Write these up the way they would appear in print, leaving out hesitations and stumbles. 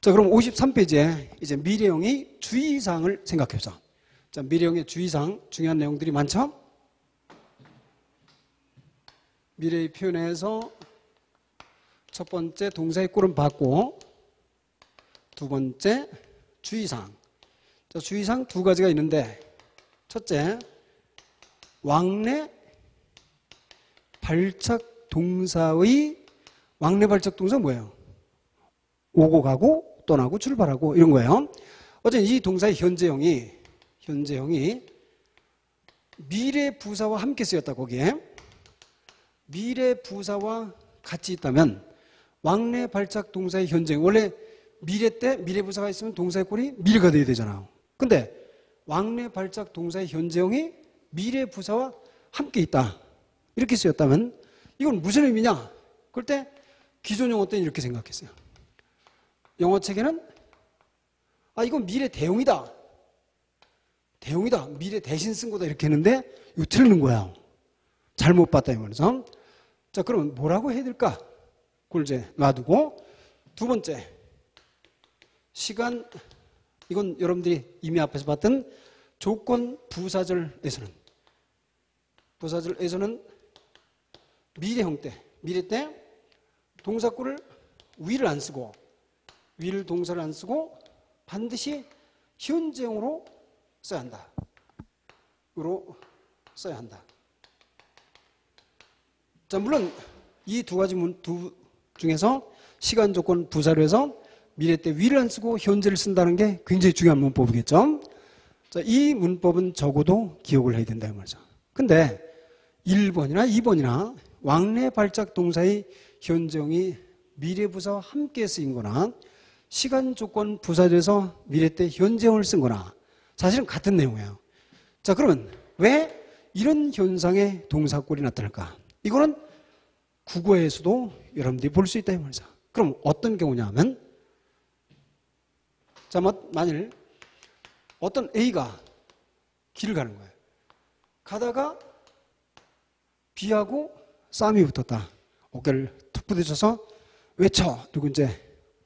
자, 그럼 53페이지에 이제 미래형의 주의사항을 생각해보자. 자, 미래형의 주의사항 중요한 내용들이 많죠? 미래의 표현에서 첫 번째 동사의 꼴은 받고, 두 번째 주의사항. 자, 주의사항 두 가지가 있는데, 첫째 왕래 발작 동사의 왕래 발작 동사 뭐예요? 오고 가고 떠나고 출발하고 이런 거예요. 어쨌든 이 동사의 현재형이 미래 부사와 함께 쓰였다. 거기에 미래 부사와 같이 있다면 왕래 발작 동사의 현재형, 원래 미래 때 미래 부사가 있으면 동사의 꼴이 미래가 돼야 되잖아요. 근데 왕래 발작 동사의 현재형이 미래 부사와 함께 있다 이렇게 쓰였다면 이건 무슨 의미냐? 그럴 때 기존 영어 때는 이렇게 생각했어요. 영어 책에는 이건 미래 대용이다, 미래 대신 쓴 거다 이렇게 했는데 이거 틀리는 거야. 잘못 봤다 이 말이죠. 자, 그러면 뭐라고 해야 될까? 그걸 이제 놔두고, 두 번째 시간, 이건 여러분들이 이미 앞에서 봤던 조건 부사절에서는 미래형 때, 미래 때 동사구를 위를 안 쓰고, 위를 동사를 안 쓰고 반드시 현재형으로 써야 한다. 으로 써야 한다. 자, 물론 이 두 가지 두 중에서 시간 조건 부사로 해서 미래 때 위를 안 쓰고 현재를 쓴다는 게 굉장히 중요한 문법이겠죠. 자, 이 문법은 적어도 기억을 해야 된다 이 말이죠. 근데 1번이나 2번이나 왕래 발작 동사의 현재형이 미래 부사와 함께 쓰인 거나 시간 조건 부사에서 미래 때 현재형을 쓴 거나 사실은 같은 내용이에요. 자, 그러면 왜 이런 현상의 동사꼴이 나타날까? 이거는 국어에서도 여러분들이 볼 수 있다 이 말이죠. 그럼 어떤 경우냐 하면, 자, 만일 어떤 A가 길을 가는 거예요. 가다가 B하고 싸움이 붙었다. 어깨를 툭 부딪혀서 외쳐. 그리고 이제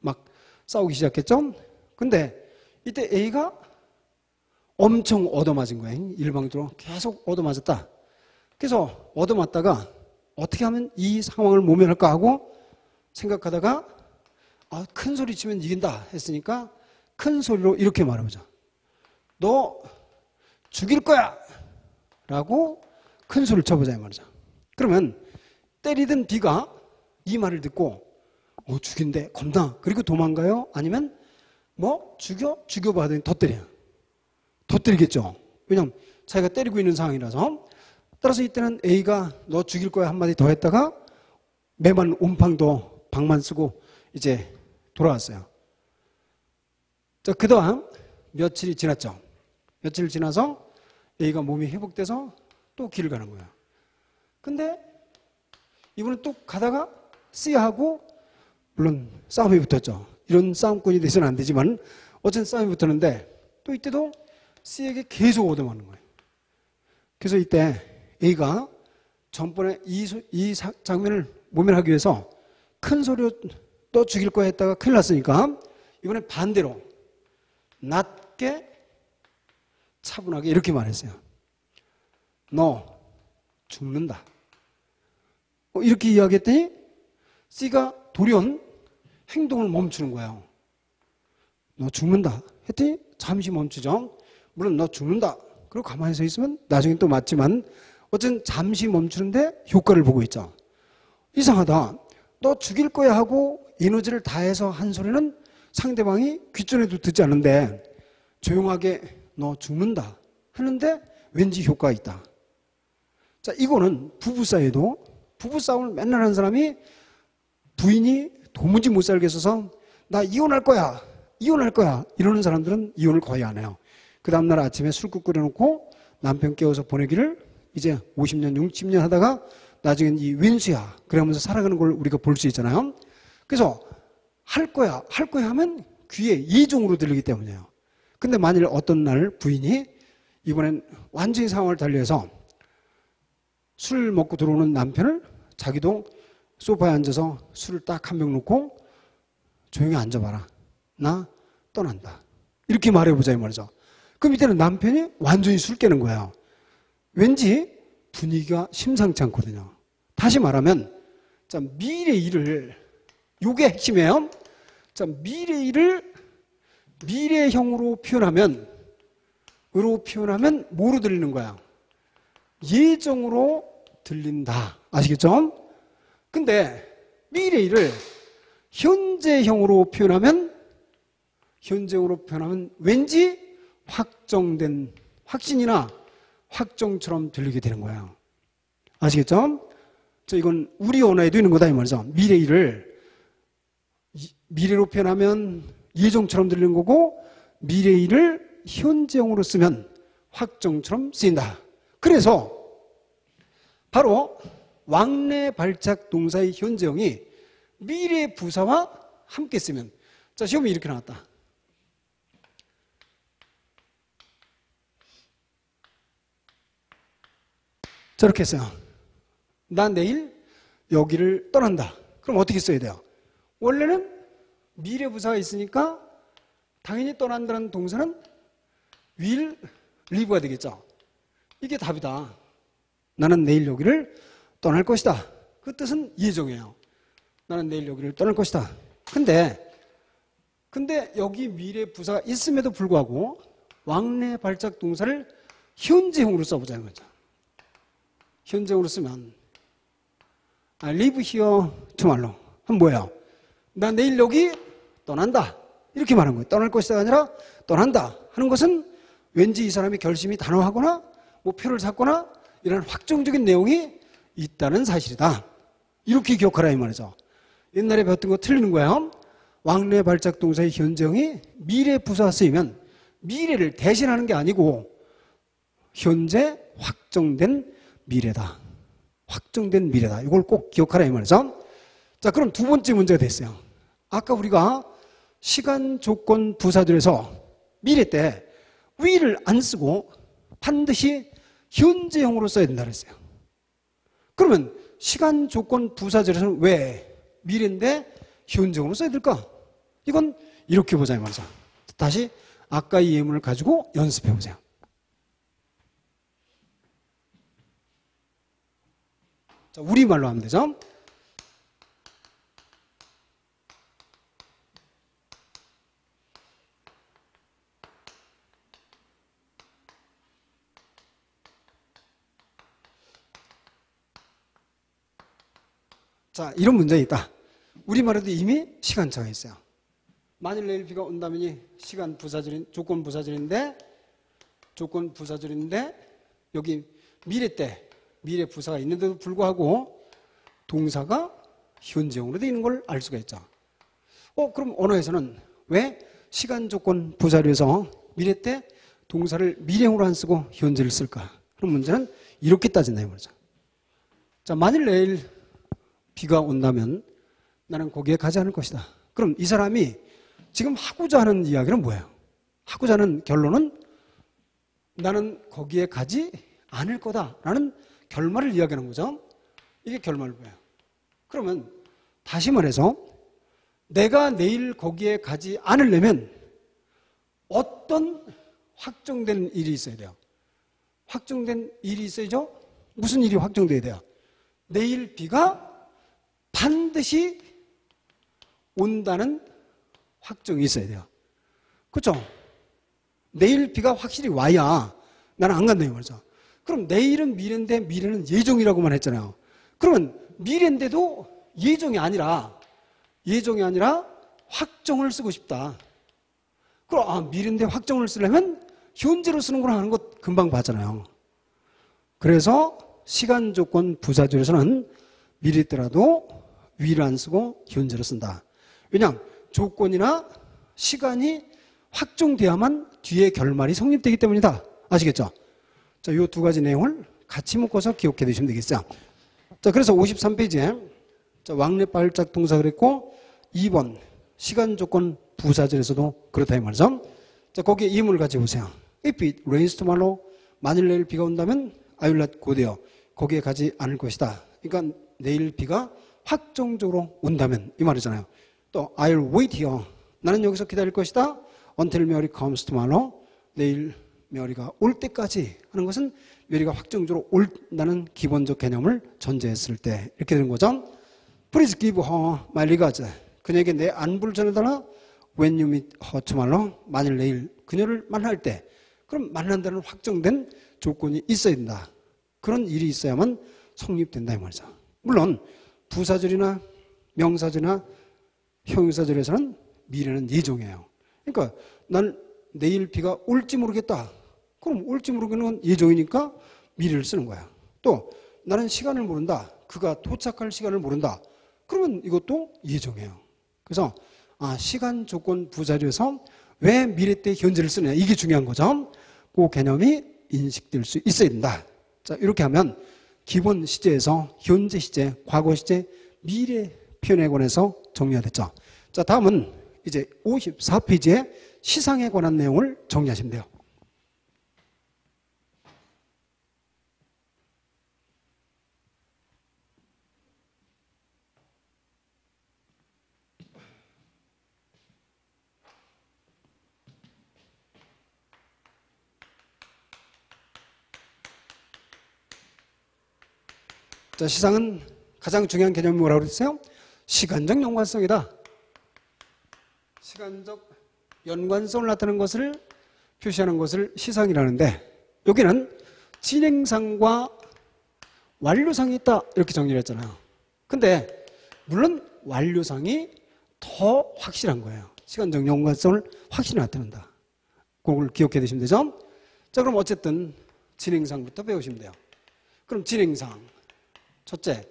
막 싸우기 시작했죠. 근데 이때 A가 엄청 얻어맞은 거예요. 일방적으로 계속 얻어맞았다. 그래서 얻어맞다가 어떻게 하면 이 상황을 모면할까 하고 생각하다가 큰 소리 치면 이긴다 했으니까 큰 소리로 이렇게 말해보자. 너 죽일 거야! 라고 큰 소리를 쳐보자 이 말이죠. 그러면 때리던 B가 이 말을 듣고 죽인대, 겁나. 그리고 도망가요? 아니면 죽여봐 하더니 더 때려요. 더 때리겠죠. 왜냐하면 자기가 때리고 있는 상황이라서. 따라서 이때는 A가 너 죽일 거야 한마디 더 했다가 매만 온팡도 방만 쓰고 이제 돌아왔어요. 자, 그 다음 며칠이 지났죠. 며칠 지나서 A가 몸이 회복돼서 또 길을 가는 거야. 근데 이번엔 또 가다가 C하고 물론 싸움이 붙었죠. 이런 싸움꾼이 돼서는 안 되지만 어쨌든 싸움이 붙었는데 또 이때도 C에게 계속 얻어맞는 거예요. 그래서 이때 A가 전번에 이 장면을 모면하기 위해서 큰 소리로 또 죽일 거야 했다가 큰일 났으니까 이번엔 반대로 낮게 차분하게 이렇게 말했어요. 너 죽는다. 이렇게 이야기했더니 C가 돌연 행동을 멈추는 거예요. 너 죽는다 했더니 잠시 멈추죠. 물론 너 죽는다. 그리고 가만히 서 있으면 나중에 또 맞지만 어쨌든 잠시 멈추는데 효과를 보고 있죠. 이상하다. 너 죽일 거야 하고 에너지를 다해서 한 소리는 상대방이 귓전에도 듣지 않는데 조용하게 너 죽는다 하는데 왠지 효과가 있다. 자, 이거는 부부 사이에도 부부싸움을 맨날 하는 사람이 부인이 도무지 못 살겠어서 나 이혼할 거야 이러는 사람들은 이혼을 거의 안 해요. 그 다음날 아침에 술국 끓여놓고 남편 깨워서 보내기를 이제 50년 60년 하다가 나중엔 이 윈수야 그러면서 살아가는 걸 우리가 볼 수 있잖아요. 그래서 할 거야 하면 귀에 이종으로 들리기 때문이에요. 근데 만일 어떤 날 부인이 이번엔 완전히 상황을 달리해서 술 먹고 들어오는 남편을 자기도 소파에 앉아서 술을 딱 한 병 놓고 조용히 앉아봐라. 나 떠난다. 이렇게 말해보자 이 말이죠. 그럼 이때는 남편이 완전히 술 깨는 거예요. 왠지 분위기가 심상치 않거든요. 다시 말하면 자, 미래 일을, 요게 핵심이에요. 자, 미래 일을 미래형으로 표현하면, 뭐로 들리는 거야? 예정으로 들린다. 아시겠죠? 근데 미래 일을 현재형으로 표현하면 왠지 확정된, 확신이나 확정처럼 들리게 되는 거예요. 아시겠죠? 자, 이건 우리 언어에도 있는 거다 이 말이죠. 미래 일을 미래로 표현하면 예정처럼 들리는 거고, 미래 일을 현재형으로 쓰면 확정처럼 쓰인다. 그래서 바로 왕래 발작 동사의 현재형이 미래 부사와 함께 쓰면, 자, 시험이 이렇게 나왔다. 저렇게 했어요. 나 내일 여기를 떠난다. 그럼 어떻게 써야 돼요? 원래는 미래 부사가 있으니까 당연히 떠난다는 동사는 will leave가 되겠죠. 이게 답이다. 나는 내일 여기를 떠날 것이다. 그 뜻은 예정이에요. 나는 내일 여기를 떠날 것이다. 근데 여기 미래 부사가 있음에도 불구하고 왕래 발작 동사를 현재형으로 써보자는 거죠. 현재형으로 쓰면 I live here tomorrow. 그럼 뭐예요? 나 내일 여기 떠난다. 이렇게 말하는 거예요. 떠날 것이다가 아니라 떠난다 하는 것은 왠지 이 사람이 결심이 단호하거나 목표를 잡거나 이런 확정적인 내용이 있다는 사실이다. 이렇게 기억하라 이 말이죠. 옛날에 배웠던 거 틀리는 거예요. 왕래 발작 동사의 현재형이 미래 부사 쓰이면 미래를 대신하는 게 아니고 현재 확정된 미래다. 확정된 미래다. 이걸 꼭 기억하라 이 말이죠. 자, 그럼 두 번째 문제가 됐어요. 아까 우리가 시간 조건 부사절에서 미래 때 will을 안 쓰고 반드시 현재형으로 써야 된다 그랬어요. 그러면 시간 조건 부사절에서는 왜 미래인데 현재형으로 써야 될까? 이건 이렇게 보자 이 말이죠. 다시 아까 이 예문을 가지고 연습해 보세요. 자, 우리말로 하면 되죠. 자, 이런 문제가 있다. 우리말에도 이미 시간차가 있어요. 만일 내일 비가 온다면이 시간 부사절인, 조건 부사절인데 여기 미래 때 미래 부사가 있는데도 불구하고 동사가 현재형으로 되어 있는 걸 알 수가 있죠. 그럼 언어에서는 왜 시간 조건 부사절에서 미래 때 동사를 미래형으로 안 쓰고 현재를 쓸까? 그럼 문제는 이렇게 따진다 이 말이죠. 자, 만일 내일 비가 온다면 나는 거기에 가지 않을 것이다. 그럼 이 사람이 지금 하고자 하는 이야기는 뭐예요? 하고자 하는 결론은 나는 거기에 가지 않을 거다라는 결말을 이야기하는 거죠. 이게 결말부예요. 그러면 다시 말해서 내가 내일 거기에 가지 않으려면 어떤 확정된 일이 있어야 돼요? 확정된 일이 있어야죠? 무슨 일이 확정돼야 돼요? 내일 비가 반드시 온다는 확정이 있어야 돼요. 그렇죠? 내일 비가 확실히 와야 나는 안 간다 이 말이죠. 그럼 내일은 미래인데 미래는 예정이라고만 했잖아요. 그러면 미래인데도 예정이 아니라 확정을 쓰고 싶다. 그럼 미래인데 확정을 쓰려면 현재로 쓰는구나 하는 것 금방 봤잖아요. 그래서 시간 조건 부사절에서는 미래 때라도 will을 안 쓰고 현재로 쓴다. 왜냐하면 조건이나 시간이 확정돼야만 뒤에 결말이 성립되기 때문이다. 아시겠죠? 자, 이 두 가지 내용을 같이 묶어서 기억해 두시면 되겠어요. 자, 그래서 53페이지에 자, 왕래 발작 동사 그랬고 2번 시간 조건 부사절에서도 그렇다 이 말이죠. 자, 거기에 이문을 가지고 보세요. If it rains tomorrow, 만일 내일 비가 온다면 I will not go there. 거기에 가지 않을 것이다. 그러니까 내일 비가 확정적으로 온다면 이 말이잖아요. 또 I'll wait here. 나는 여기서 기다릴 것이다. Until Mary comes tomorrow. 내일 메리가 올 때까지 하는 것은 메리가 확정적으로 온다는 기본적 개념을 전제했을 때 이렇게 되는 거죠. Please give her my regards. 그녀에게 내 안부를 전해달라. When you meet her tomorrow. 만일 내일 그녀를 만날 때 그럼 만난다는 확정된 조건이 있어야 된다. 그런 일이 있어야만 성립된다 이 말이죠. 물론 부사절이나 명사절이나 형용사절에서는 미래는 예정이에요. 그러니까 난 내일 비가 올지 모르겠다. 그럼 올지 모르겠는 건 예정이니까 미래를 쓰는 거야. 또 나는 시간을 모른다. 그가 도착할 시간을 모른다. 그러면 이것도 예정이에요. 그래서 시간 조건 부사절에서 왜 미래 때 현재를 쓰느냐 이게 중요한 거죠. 그 개념이 인식될 수 있어야 된다. 자, 이렇게 하면 기본 시제에서 현재 시제, 과거 시제, 미래 표현에 관해서 정리가 됐죠. 자, 다음은 이제 54페이지에 시상에 관한 내용을 정리하시면 돼요. 자, 시상은 가장 중요한 개념이 뭐라고 그랬어요? 시간적 연관성이다. 시간적 연관성을 나타내는 것을 표시하는 것을 시상이라는데 여기는 진행상과 완료상이 있다 이렇게 정리를 했잖아요. 근데 물론 완료상이 더 확실한 거예요. 시간적 연관성을 확실히 나타낸다. 그걸 기억해 두시면 되죠. 자, 그럼 어쨌든 진행상부터 배우시면 돼요. 그럼 진행상 첫째,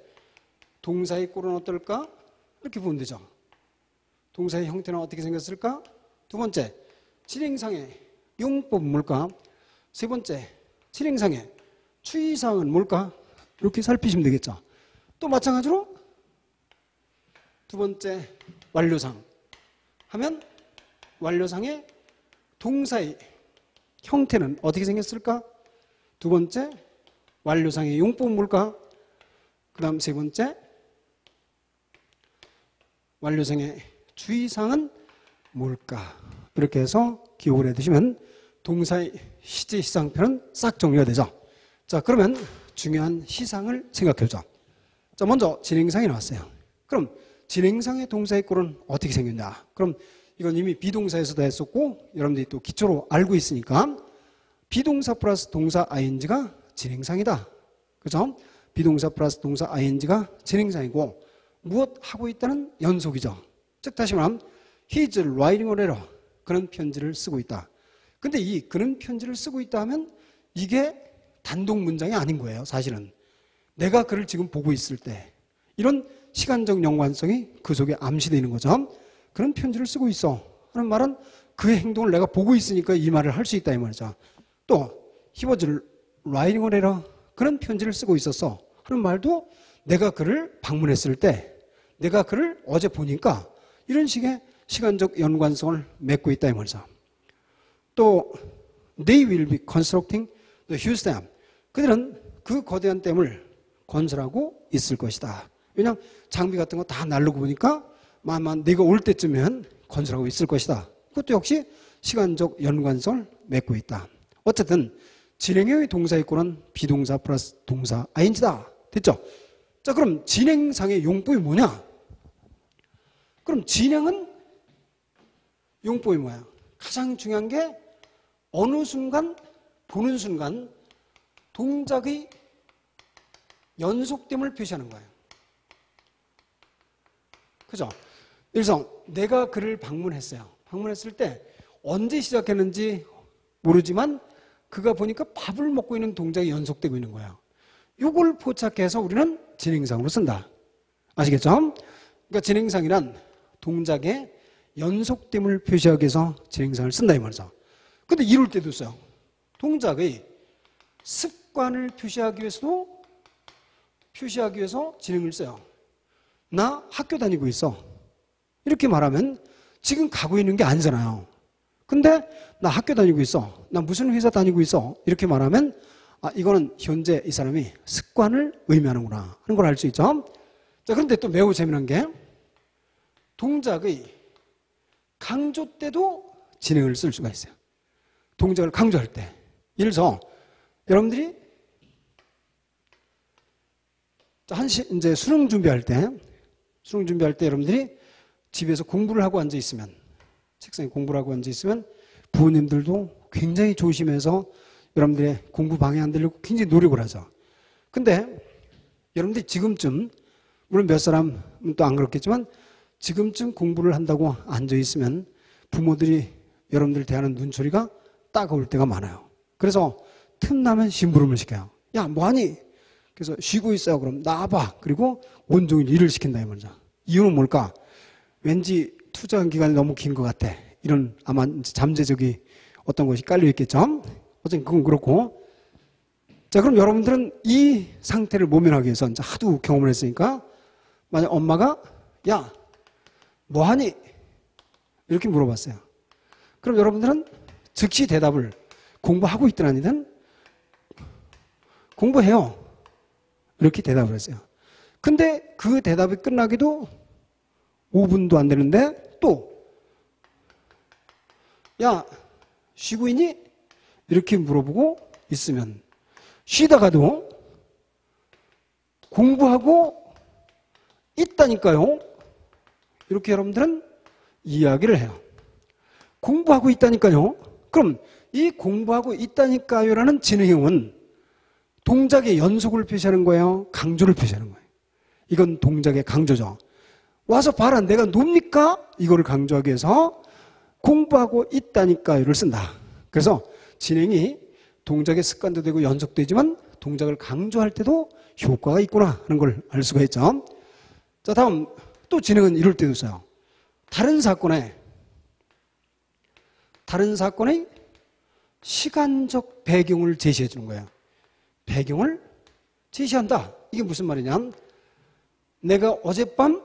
동사의 꼴은 어떨까? 이렇게 보면 되죠. 동사의 형태는 어떻게 생겼을까? 두 번째, 진행상의 용법은 뭘까? 세 번째, 진행상의 추이사항은 뭘까? 이렇게 살피시면 되겠죠. 또 마찬가지로 두 번째, 완료상 하면 완료상의 동사의 형태는 어떻게 생겼을까? 두 번째, 완료상의 용법은 뭘까? 그 다음 세 번째, 완료상의 주의사항은 뭘까? 이렇게 해서 기억을 해두시면 동사의 시제 시상표는 싹 정리가 되죠. 자, 그러면 중요한 시상을 생각해보자. 자, 먼저 진행상이 나왔어요. 그럼 진행상의 동사의 꼴은 어떻게 생겼냐? 그럼 이건 이미 비동사에서도 했었고 여러분들이 또 기초로 알고 있으니까 비동사 플러스 동사 ing가 진행상이다. 그죠? 비동사 플러스 동사 ing가 진행상이고 무엇 하고 있다는 연속이죠. 즉 다시 말하면 He's writing a letter. 그는 편지를 쓰고 있다. 근데 이 그는 편지를 쓰고 있다 하면 이게 단독 문장이 아닌 거예요. 사실은 내가 그를 지금 보고 있을 때 이런 시간적 연관성이 그 속에 암시되어 있는 거죠. 그는 편지를 쓰고 있어 하는 말은 그의 행동을 내가 보고 있으니까 이 말을 할 수 있다 이 말이죠. 또 He was writing a letter. 그는 편지를 쓰고 있었어 하는 말도 내가 그를 방문했을 때 내가 그를 어제 보니까 이런 식의 시간적 연관성을 맺고 있다 이 말이죠. 또 They will be constructing the huge dam. 그들은 그 거대한 댐을 건설하고 있을 것이다. 왜냐하면 장비 같은 거 다 날르고 보니까 만만 네가 올 때쯤엔 건설하고 있을 것이다. 그것도 역시 시간적 연관성을 맺고 있다. 어쨌든 진행형의 동사의 꼴은 비동사 플러스 동사 ing다. 됐죠? 자, 그럼 진행상의 용법이 뭐냐? 그럼 진행은 용법이 뭐야? 가장 중요한 게 어느 순간, 보는 순간 동작의 연속됨을 표시하는 거예요. 그죠? 일성, 내가 그를 방문했어요. 방문했을 때 언제 시작했는지 모르지만 그가 보니까 밥을 먹고 있는 동작이 연속되고 있는 거예요. 이걸 포착해서 우리는 진행상으로 쓴다. 아시겠죠? 그러니까 진행상이란 동작의 연속됨을 표시하기 위해서 진행상을 쓴다 이 말이죠. 근데 이럴 때도 써요. 동작의 습관을 표시하기 위해서도 표시하기 위해서 진행을 써요. 나 학교 다니고 있어. 이렇게 말하면 지금 가고 있는 게 아니잖아요. 근데 나 학교 다니고 있어. 나 무슨 회사 다니고 있어. 이렇게 말하면 이거는 현재 이 사람이 습관을 의미하는구나 하는 걸 알 수 있죠. 자, 그런데 또 매우 재미난 게 동작의 강조 때도 진행을 쓸 수가 있어요. 동작을 강조할 때. 예를 들어서 여러분들이 이제 수능 준비할 때 여러분들이 집에서 공부를 하고 앉아 있으면, 책상에 공부를 하고 앉아 있으면 부모님들도 굉장히 조심해서 여러분들의 공부 방해 안 되려고 굉장히 노력을 하죠. 근데 여러분들이 지금쯤, 물론 몇 사람은 또 안 그렇겠지만 지금쯤 공부를 한다고 앉아 있으면 부모들이 여러분들 대하는 눈초리가 따가울 때가 많아요. 그래서 틈나면 심부름을 시켜요. 야, 뭐하니? 그래서 쉬고 있어요. 그럼 나와봐. 그리고 온종일 일을 시킨다 이 말이죠. 이유는 뭘까? 왠지 투자한 기간이 너무 긴 것 같아. 이런 아마 잠재적이 어떤 것이 깔려 있겠죠. 어쨌든 그건 그렇고. 자, 그럼 여러분들은 이 상태를 모면하기 위해서 이제 하도 경험을 했으니까 만약 엄마가 야, 뭐하니? 이렇게 물어봤어요. 그럼 여러분들은 즉시 대답을 공부하고 있든 아니든 공부해요. 이렇게 대답을 했어요. 근데 그 대답이 끝나기도 5분도 안 되는데 또 야, 쉬고 있니? 이렇게 물어보고 있으면 쉬다가도 공부하고 있다니까요. 이렇게 여러분들은 이야기를 해요. 공부하고 있다니까요. 그럼 이 공부하고 있다니까요라는 진행형은 동작의 연속을 표시하는 거예요? 강조를 표시하는 거예요? 이건 동작의 강조죠. 와서 봐라, 내가 놉니까? 이거를 강조하기 위해서 공부하고 있다니까요를 쓴다. 그래서 진행이 동작의 습관도 되고 연속되지만 동작을 강조할 때도 효과가 있구나 하는 걸 알 수가 있죠. 자, 다음 또 진행은 이럴 때도 써요. 다른 사건의 시간적 배경을 제시해 주는 거예요. 배경을 제시한다. 이게 무슨 말이냐? 내가 어젯밤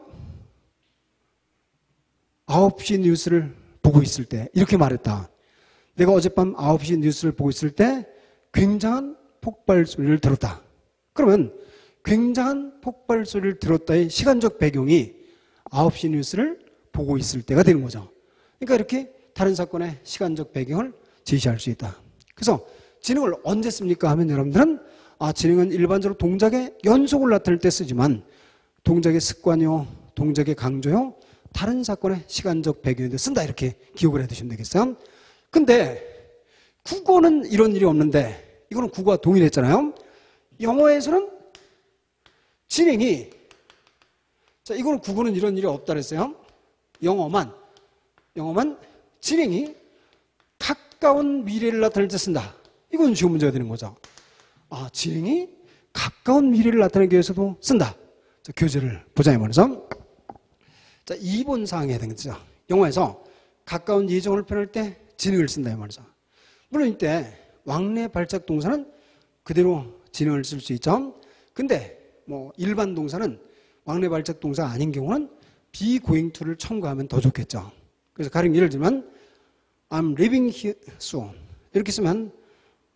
9시 뉴스를 보고 있을 때 이렇게 말했다. 내가 어젯밤 9시 뉴스를 보고 있을 때 굉장한 폭발 소리를 들었다. 그러면 굉장한 폭발 소리를 들었다의 시간적 배경이 9시 뉴스를 보고 있을 때가 되는 거죠. 그러니까 이렇게 다른 사건의 시간적 배경을 제시할 수 있다. 그래서 진행을 언제 씁니까 하면 여러분들은 진행은 일반적으로 동작의 연속을 나타낼 때 쓰지만 동작의 습관이요, 동작의 강조요, 다른 사건의 시간적 배경인데 쓴다. 이렇게 기억을 해 두시면 되겠어요. 근데 국어는 이런 일이 없는데 이거는 국어와 동일했잖아요. 영어에서는 진행이, 자, 이거는 국어는 이런 일이 없다 그랬어요. 영어만 진행이 가까운 미래를 나타낼 때 쓴다. 이건 쉬운 문제가 되는 거죠. 진행이 가까운 미래를 나타내기 위해서도 쓴다. 자, 교재를 보자 이 말이죠. 자, 2번 사항에 해당되죠. 영어에서 가까운 예정을 표현할 때 진행을 쓴다 이 말이죠. 물론 이때 왕래 발작 동사는 그대로 진행을 쓸 수 있죠. 근데 일반 동사는 왕래 발작 동사가 아닌 경우는 be going to를 첨가하면 더 좋겠죠. 그래서 가령 예를 들면 I'm leaving here soon 이렇게 쓰면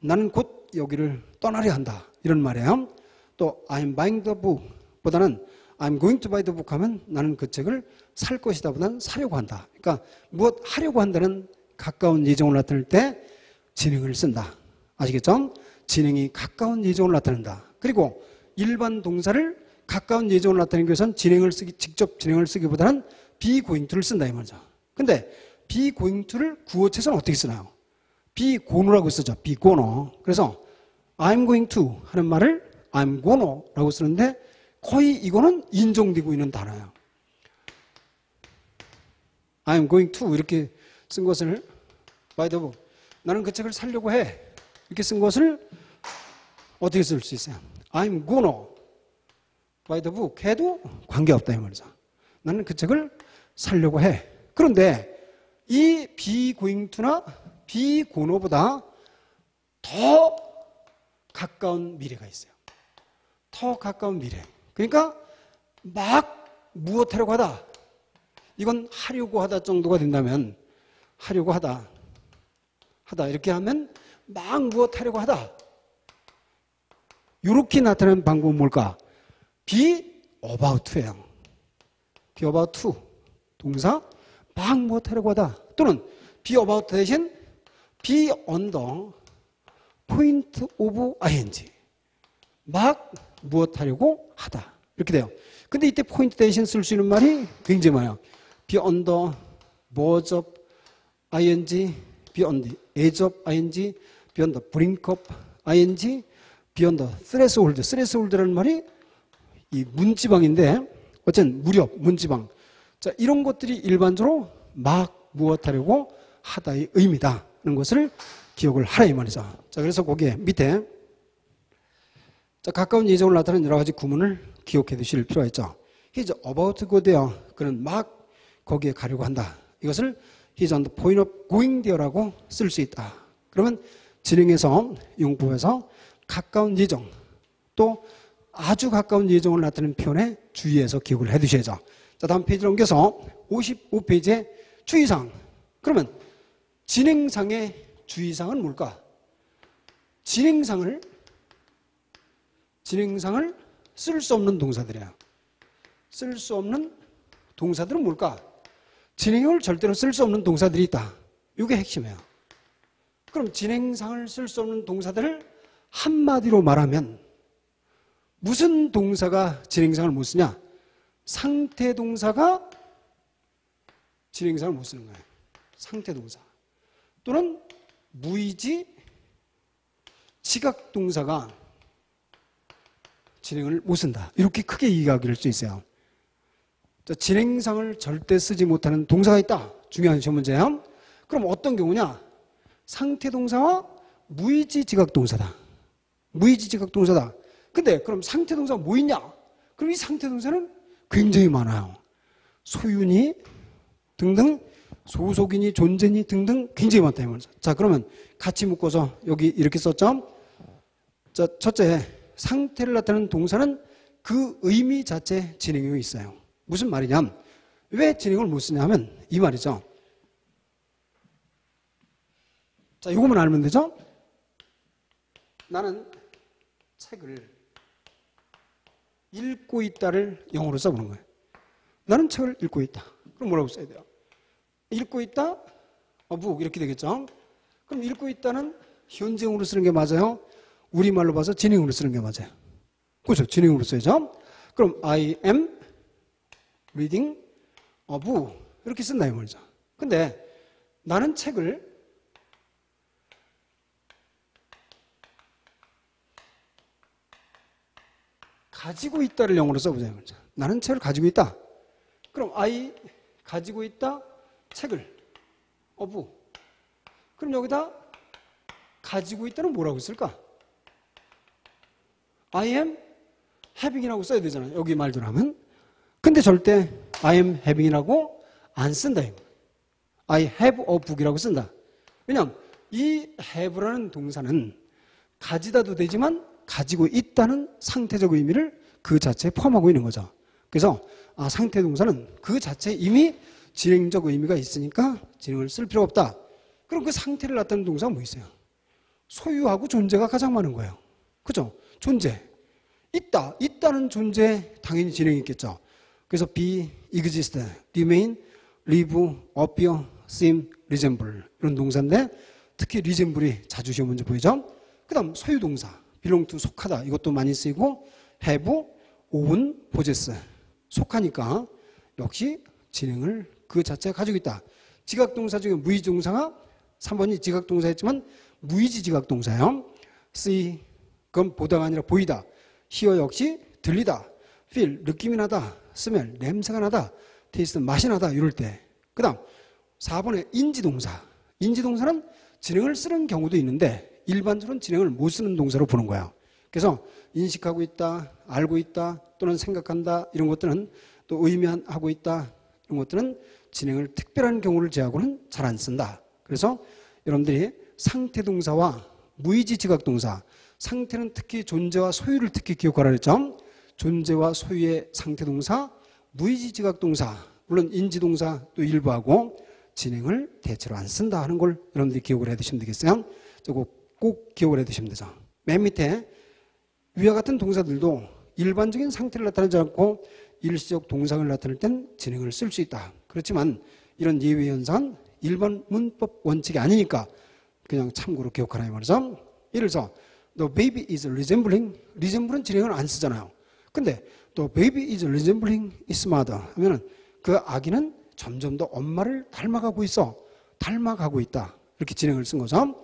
나는 곧 여기를 떠나려 한다 이런 말이에요. 또 I'm buying the book 보다는 I'm going to buy the book 하면 나는 그 책을 살 것이다 보다는 사려고 한다. 그러니까 무엇 하려고 한다는 가까운 예정을 나타낼 때 진행을 쓴다. 아시겠죠? 진행이 가까운 예정을 나타낸다. 그리고 일반 동사를 가까운 예정을 나타내기 위해서는 직접 진행을 쓰기보다는 be going to를 쓴다 이 말이죠. 근데 be going to를 구어체에서는 어떻게 쓰나요? be gono라고 쓰죠. be gono. 그래서 I'm going to 하는 말을 I'm gono라고 쓰는데 거의 이거는 인정되고 있는 단어예요. I'm going to 이렇게 쓴 것을 by the book 나는 그 책을 사려고 해 이렇게 쓴 것을 어떻게 쓸 수 있어요? I'm gonna by the book 해도 관계없다 이 말이죠. 나는 그 책을 사려고 해. 그런데 이 be going to나 be gonno보다 더 가까운 미래가 있어요. 더 가까운 미래. 그러니까 막 무엇 하려고 하다. 이건 하려고 하다 정도가 된다면 하려고 하다 이렇게 하면 막 무엇 하려고 하다. 이렇게 나타내는 방법은 뭘까? be about to예요. be about to 동사 막 무엇하려고 하다. 또는 be about 대신 be on the point of ing. 막 무엇하려고 하다. 이렇게 돼요. 근데 이때 포인트 대신 쓸 수 있는 말이 굉장히 많아요. be on the verge of ing, be on the edge of ing, be on the brink of ing, be on the threshold. threshold라는 말이 이 문지방인데 어쨌든 무렵, 문지방. 자, 이런 것들이 일반적으로 막 무엇하려고 하다의 의미다는 것을 기억을 하라 이 말이죠. 자, 그래서 거기에 밑에 자, 가까운 예정을 나타내는 여러 가지 구문을 기억해 두실 필요가 있죠. He's about to go there. 그는 막 거기에 가려고 한다. 이것을 He's on the point of going there라고 쓸 수 있다. 그러면 진행에서 용법에서 가까운 예정 또 아주 가까운 예정을 나타내는 표현에 주의해서 기억을 해 두셔야죠. 자, 다음 페이지로 옮겨서 55페이지에 주의사항. 그러면 진행상의 주의사항은 뭘까? 진행상을 쓸 수 없는 동사들이에요. 쓸 수 없는 동사들은 뭘까? 진행형을 절대로 쓸 수 없는 동사들이 있다. 이게 핵심이에요. 그럼 진행상을 쓸 수 없는 동사들을 한마디로 말하면 무슨 동사가 진행상을 못 쓰냐? 상태 동사가 진행상을 못 쓰는 거예요. 상태 동사. 또는 무의지 지각 동사가 진행을 못 쓴다. 이렇게 크게 이해하기를 수 있어요. 자, 진행상을 절대 쓰지 못하는 동사가 있다. 중요한 시험 문제야. 그럼 어떤 경우냐? 상태 동사와 무의지 지각 동사다. 무의지 지각 동사다. 근데 그럼 상태 동사가 뭐 있냐? 그럼 이 상태 동사는 굉장히 많아요. 소유니 등등, 소속이니 존재니 등등 굉장히 많다. 자, 그러면 같이 묶어서 여기 이렇게 썼죠? 자, 첫째, 상태를 나타내는 동사는 그 의미 자체 진행형이 있어요. 무슨 말이냐? 왜 진행을 못 쓰냐 하면 이 말이죠. 자, 이거만 알면 되죠? 나는 책을 읽고 있다를 영어로 써보는 거예요. 나는 책을 읽고 있다. 그럼 뭐라고 써야 돼요? 읽고 있다, book 이렇게 되겠죠? 그럼 읽고 있다는 현재형으로 쓰는 게 맞아요? 우리말로 봐서 진행으로 쓰는 게 맞아요. 그렇죠? 진행으로 써야죠. 그럼 I am reading a book 이렇게 쓴다 이 말이죠. 근데 나는 책을 가지고 있다를 영어로 써보자 이 말이죠. 나는 책을 가지고 있다. 그럼 I 가지고 있다 책을 a book. 그럼 여기다 가지고 있다는 뭐라고 쓸까? I am having이라고 써야 되잖아요. 여기 말대로 하면. 근데 절대 I am having이라고 안 쓴다. I have a book이라고 쓴다. 왜냐하면 이 have라는 동사는 가지다도 되지만 가지고 있다는 상태적 의미를 그 자체에 포함하고 있는 거죠. 그래서 상태 동사는 그 자체에 이미 진행적 의미가 있으니까 진행을 쓸 필요가 없다. 그럼 그 상태를 나타내는 동사가 뭐 있어요? 소유하고 존재가 가장 많은 거예요. 그죠? 존재. 있다. 있다는 존재 당연히 진행이 있겠죠. 그래서 be, exist, remain, live, appear, seem, resemble 이런 동사인데 특히 resemble이 자주 시험 문제 보이죠? 그 다음 소유 동사 belong to 속하다 이것도 많이 쓰이고 have, own, possess 속하니까 역시 진행을 그 자체가 가지고 있다. 지각동사 중에 무의지동사가 3번이 지각동사였지만 무의지 지각동사예요. see, 그건 보다가 아니라 보이다. hear 역시 들리다. feel, 느낌이 나다. smell, 냄새가 나다. taste, 맛이 나다. 이럴 때. 그 다음 4번에 인지동사. 인지동사는 진행을 쓰는 경우도 있는데 일반적으로는 진행을 못 쓰는 동사로 보는 거예요. 그래서 인식하고 있다, 알고 있다, 또는 생각한다 이런 것들은 또 의미하고 있다 이런 것들은 진행을 특별한 경우를 제하고는 잘 안 쓴다. 그래서 여러분들이 상태동사와 무의지 지각동사 상태는 특히 존재와 소유를 특히 기억하라 그랬죠. 존재와 소유의 상태동사, 무의지 지각동사 물론 인지동사 또 일부하고 진행을 대체로 안 쓴다 하는 걸 여러분들이 기억을 해 두시면 되겠어요. 저거 꼭 기억을 해 두시면 되죠. 맨 밑에 위와 같은 동사들도 일반적인 상태를 나타내지 않고 일시적 동상을 나타낼 땐 진행을 쓸 수 있다. 그렇지만 이런 예외 현상은 일반 문법 원칙이 아니니까 그냥 참고로 기억하라 이 말이죠. 예를 들어서 The baby is resembling, resemble은 진행을 안 쓰잖아요. 근데 The baby is resembling its mother 하면은 그 아기는 점점 더 엄마를 닮아가고 있어. 닮아가고 있다. 이렇게 진행을 쓴 거죠.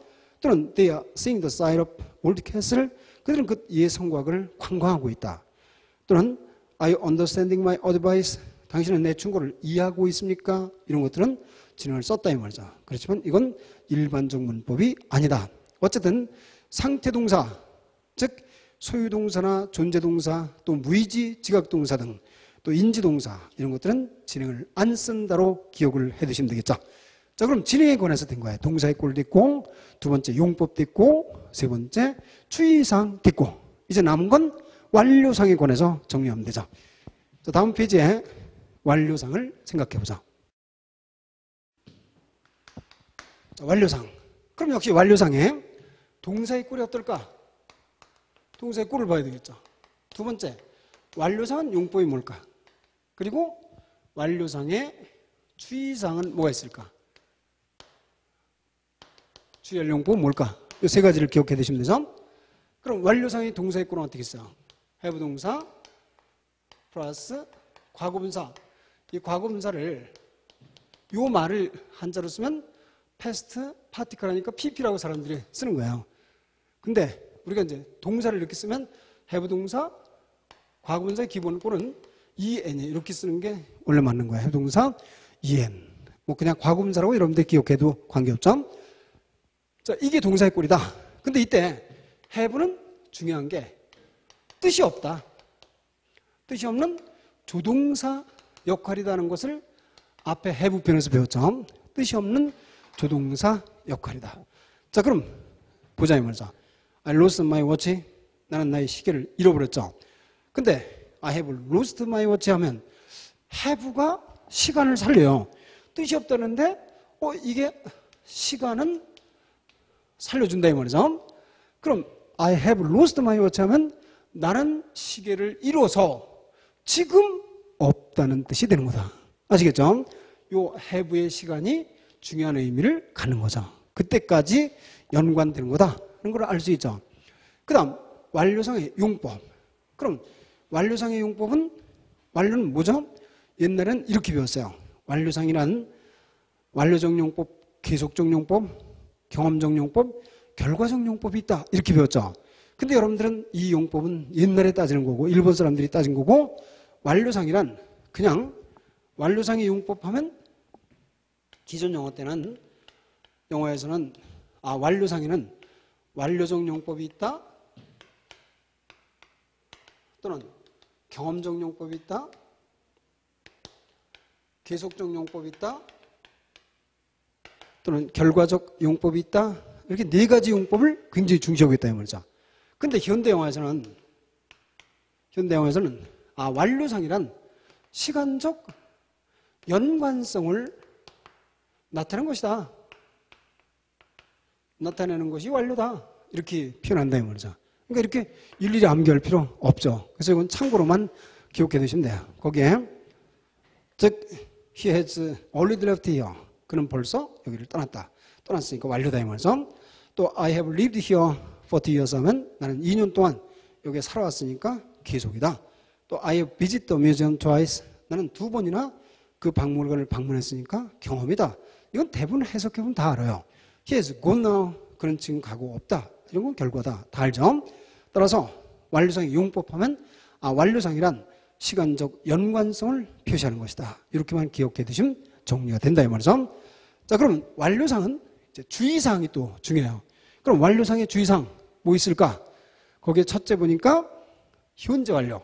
또는 They are seeing the side of old castle. 그들은 그 옛 성곽을 관광하고 있다. 또는 Are you understanding my advice? 당신은 내 충고를 이해하고 있습니까? 이런 것들은 진행을 썼다 이 말이죠. 그렇지만 이건 일반적 문법이 아니다. 어쨌든 상태동사, 즉 소유동사나 존재동사, 또 무의지 지각동사 등 또 인지동사 이런 것들은 진행을 안 쓴다로 기억을 해두시면 되겠죠. 자, 그럼 진행에 관해서 된 거예요. 동사의 꼴도 있고, 두 번째 용법도 있고, 세 번째 추이사항도 있고, 이제 남은 건 완료상에 관해서 정리하면 되죠. 자, 다음 페이지에 완료상을 생각해 보자. 자, 완료상. 그럼 역시 완료상에 동사의 꼴이 어떨까? 동사의 꼴을 봐야 되겠죠. 두 번째, 완료상은 용법이 뭘까? 그리고 완료상의 추이사항은 뭐가 있을까? 주의할 용법은 뭘까? 이 세 가지를 기억해 두시면 되죠. 그럼 완료상의 동사의 꼴은 어떻게 있어요? have 동사 플러스 과거분사. 이 과거분사를 요 말을 한자로 쓰면 past particle하니까 pp라고 사람들이 쓰는 거예요. 근데 우리가 이제 동사를 이렇게 쓰면 have 동사 과거분사의 기본 꼴은 en 이렇게 쓰는 게 원래 맞는 거예요. have 동사 en. 뭐 그냥 과거분사라고 여러분들 기억해도 관계없죠. 자, 이게 동사의 꼴이다. 근데 이때 have는 중요한 게 뜻이 없다. 뜻이 없는 조동사 역할이라는 것을 앞에 have 편에서 배웠죠. 뜻이 없는 조동사 역할이다. 자, 그럼 보자 이 말이죠. I lost my watch. 나는 나의 시계를 잃어버렸죠. 근데 I have lost my watch 하면 have가 시간을 살려요. 뜻이 없다는데 이게 시간은 살려준다 이 말이죠. 그럼 I have lost my watch 하면 나는 시계를 잃어서 지금 없다는 뜻이 되는 거다. 아시겠죠? 요 have의 시간이 중요한 의미를 갖는 거죠. 그때까지 연관되는 거다. 그런 걸 알 수 있죠. 그 다음 완료상의 용법. 그럼 완료상의 용법은 완료는 뭐죠? 옛날엔 이렇게 배웠어요. 완료상이란 완료적 용법, 계속적 용법, 경험적 용법, 결과적 용법이 있다. 이렇게 배웠죠. 근데 여러분들은 이 용법은 옛날에 따지는 거고 일본 사람들이 따진 거고 완료상이란 그냥 완료상의 용법 하면 기존 영어 때는 영어에서는 완료상에는 완료적 용법이 있다 또는 경험적 용법이 있다 계속적 용법이 있다 또는 결과적 용법이 있다 이렇게 네 가지 용법을 굉장히 중시하고 있다 이 말이죠. 근데 현대 영화에서는 완료상이란 시간적 연관성을 나타내는 것이다. 나타내는 것이 완료다. 이렇게 표현한다 이 말이죠. 그러니까 이렇게 일일이 암기할 필요 없죠. 그래서 이건 참고로만 기억해 두시면 돼요. 거기에 즉 he has already left here. 그는 벌써 여기를 떠났으니까 완료다 이 말이죠. 또 I have lived here 40 years 하면 나는 2년 동안 여기에 살아왔으니까 계속이다. 또 I have visited the museum twice. 나는 2번이나 그 박물관을 방문했으니까 경험이다. 이건 대부분 해석해보면 다 알아요. He has gone now. 그는 지금 가고 없다. 이런 건 결과다. 다 알죠? 따라서 완료상의 용법하면 완료상이란 시간적 연관성을 표시하는 것이다. 이렇게만 기억해 두시면 정리가 된다 이 말이죠. 자, 그럼 완료상은 이제 주의사항이 또 중요해요. 그럼 완료상의 주의사항 뭐 있을까? 거기에 첫째 보니까 현재 완료.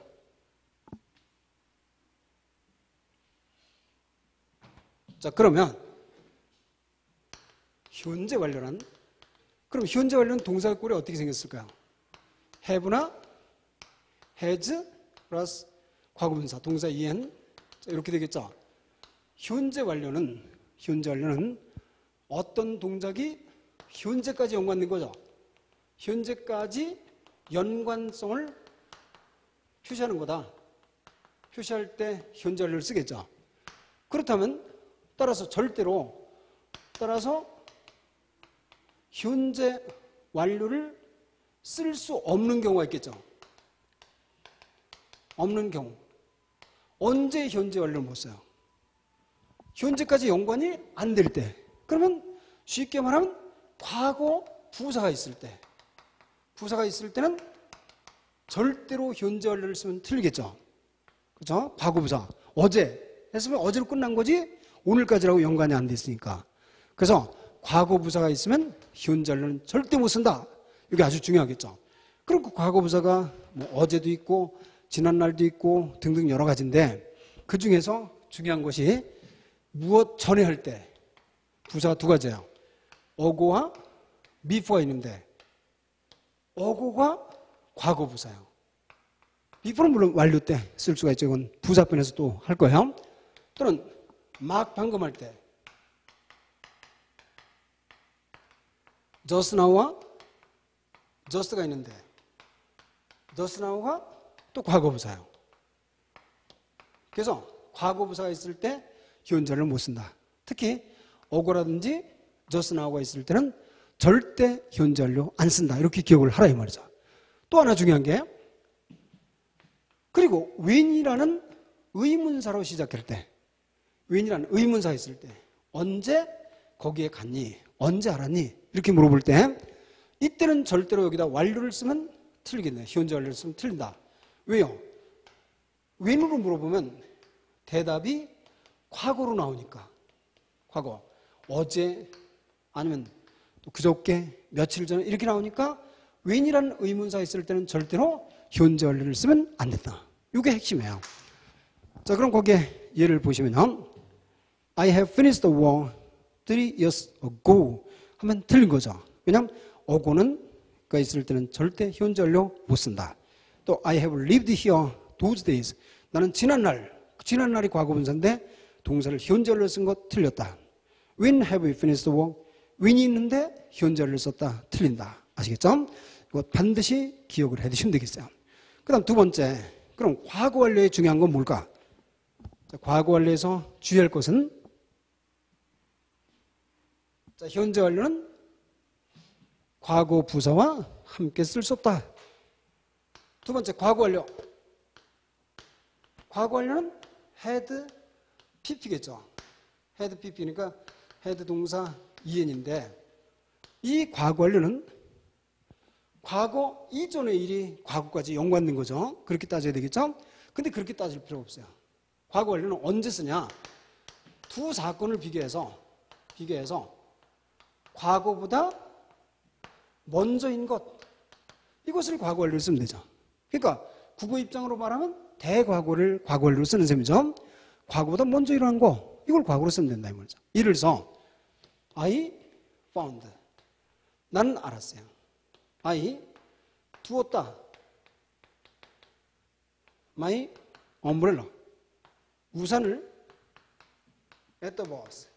자, 그러면 현재 완료란 그럼 현재 완료는 동사 꼴이 어떻게 생겼을까요? have나 has 플러스 과거분사 동사 en 이렇게 되겠죠. 현재 완료는 어떤 동작이 현재까지 연관된 거죠. 현재까지 연관성을 표시하는 거다. 표시할 때 현재 완료를 쓰겠죠. 그렇다면 따라서 현재 완료를 쓸 수 없는 경우가 있겠죠. 없는 경우. 언제 현재 완료를 못 써요? 현재까지 연관이 안 될 때. 그러면 쉽게 말하면 과거 부사가 있을 때. 부사가 있을 때는 절대로 현재 완료를 쓰면 틀리겠죠. 그렇죠? 과거 부사. 어제 했으면 어제로 끝난 거지 오늘까지라고 연관이 안 됐으니까. 그래서 과거 부사가 있으면 현재 완료는 절대 못 쓴다. 이게 아주 중요하겠죠. 그럼 그 과거 부사가 뭐 어제도 있고 지난날도 있고 등등 여러 가지인데 그 중에서 중요한 것이 무엇 전에 할 때 부사가 두 가지예요. 어고와 before가 있는데 어고가 과거 부사예요. before는 물론 완료 때 쓸 수가 있죠. 이건 부사편에서 또 할 거예요. 또는 막 방금 할 때 just now와 just가 있는데 just now가 또 과거 부사예요. 그래서 과거 부사가 있을 때 현재를 못 쓴다. 특히 어고라든지 just now가 있을 때는 절대 현재 완료 안 쓴다. 이렇게 기억을 하라 이 말이죠. 또 하나 중요한 게 그리고 when이라는 의문사로 시작할 때 when이라는 의문사가 있을 때 언제 거기에 갔니? 언제 알았니? 이렇게 물어볼 때 이때는 절대로 여기다 완료를 쓰면 틀리겠네. 현재 완료를 쓰면 틀린다. 왜요? when으로 물어보면 대답이 과거로 나오니까. 과거. 어제 아니면 또 그저께 며칠 전에 이렇게 나오니까 when이라는 의문사가 있을 때는 절대로 현재 완료를 쓰면 안 된다. 이게 핵심이에요. 자, 그럼 거기에 예를 보시면 I have finished the war 3 years ago 하면 틀린 거죠. 왜냐하면 어고는 가 있을 때는 절대 현재 완료 못 쓴다. 또 I have lived here those days. 나는 지난날이 과거분사인데 동사를 현재 완료 쓴 거 틀렸다. When have you finished the war? when이 있는데 현재 완료 썼다. 틀린다. 아시겠죠? 이거 반드시 기억을 해두시면 되겠어요. 그 다음 두 번째, 그럼 과거 완료의 중요한 건 뭘까? 자, 과거 완료에서 주의할 것은 자, 현재 완료는 과거 부사와 함께 쓸 수 없다. 두 번째, 과거 완료. 과거 완료는 had pp겠죠. had pp니까 had 동사 EN인데 이 과거 완료는 과거 이전의 일이 과거까지 연관된 거죠. 그렇게 따져야 되겠죠. 근데 그렇게 따질 필요 없어요. 과거 완료는 언제 쓰냐? 두 사건을 비교해서 과거보다 먼저인 것 이것을 과거 완료로 쓰면 되죠. 그러니까 국어 입장으로 말하면 대과거를 과거 완료로 쓰는 셈이죠. 과거보다 먼저 일어난 거 이걸 과거로 쓰면 된다 이 말이죠. 예를 들어서 I found 나는 알았어요. I 두었다. My umbrella 우산을 at the bus.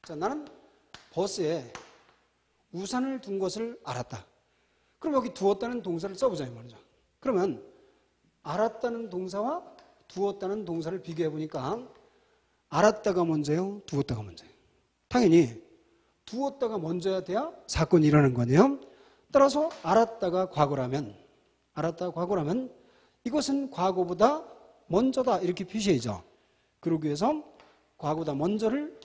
자, 나는 버스에 우산을 둔 것을 알았다. 그럼 여기 두었다는 동사를 써보자 이 말이죠. 그러면 알았다는 동사와 두었다는 동사를 비교해 보니까 알았다가 먼저요, 두었다가 먼저요. 당연히 두었다가 먼저야 돼야 사건이 일어나는 거네요. 따라서 알았다가 과거라면 이것은 과거보다 먼저다 이렇게 표시해야죠. 그러기 위해서 과거보다 먼저를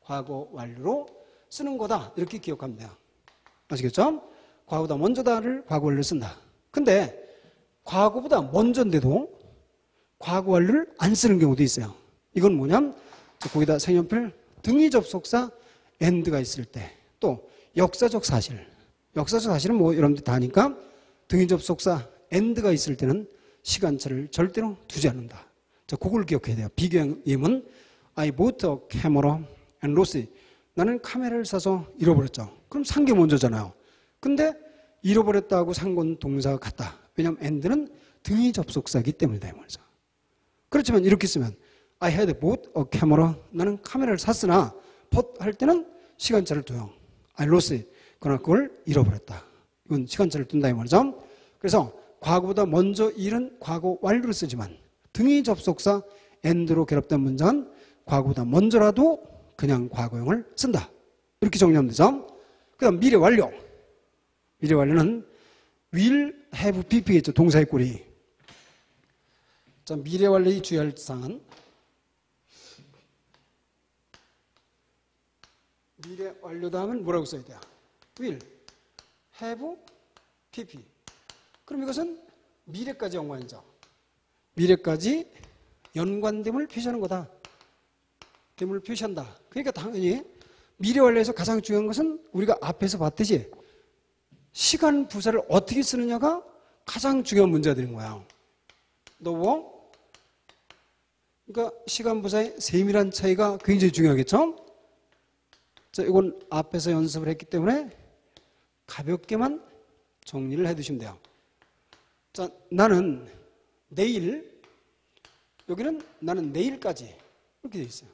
과거 완료로 쓰는 거다 이렇게 기억하면 돼요. 아시겠죠? 과거보다 먼저다를 과거 완료로 쓴다. 근데 과거보다 먼저인데도 과거 완료를 안 쓰는 경우도 있어요. 이건 뭐냐면 거기다 색연필 등위 접속사 and가 있을 때 또 역사적 사실은 뭐 여러분들 다 아니까 등위 접속사 and가 있을 때는 시간차를 절대로 두지 않는다. 자, 그걸 기억해야 돼요. 비교형임은 I bought a camera and lost it. 나는 카메라를 사서 잃어버렸죠. 그럼 산 게 먼저잖아요. 근데 잃어버렸다고 산 건 동사가 같다. 왜냐하면 and는 등위 접속사이기 때문이다 이 말이죠. 그렇지만 이렇게 쓰면 I had bought a camera. 나는 카메라를 샀으나 but 할 때는 시간차를 둬요. I lost it. 그러나 그걸 잃어버렸다. 이건 시간차를 둔다 이 말이죠. 그래서 과거보다 먼저 일은 과거 완료를 쓰지만 등위 접속사 and로 결합된 문장은 과거보다 먼저라도 그냥 과거형을 쓴다. 이렇게 정리하면 되죠. 그 다음 미래 완료. 미래 완료는 will, have, pp겠죠. 동사의 꼬리. 자, 미래 완료의 주의할 사항은 미래 완료 다음은 뭐라고 써야 돼요? will, have, pp. 그럼 이것은 미래까지 연관이죠. 미래까지 연관됨을 표시하는 거다. 됨을 표시한다. 그러니까 당연히 미래 완료에서 가장 중요한 것은 우리가 앞에서 봤듯이 시간 부사를 어떻게 쓰느냐가 가장 중요한 문제가 되는 거야. 너 그러니까 시간 부사의 세밀한 차이가 굉장히 중요하겠죠? 자, 이건 앞에서 연습을 했기 때문에 가볍게만 정리를 해 두시면 돼요. 자, 나는 내일, 여기는 나는 내일까지 이렇게 되어 있어요.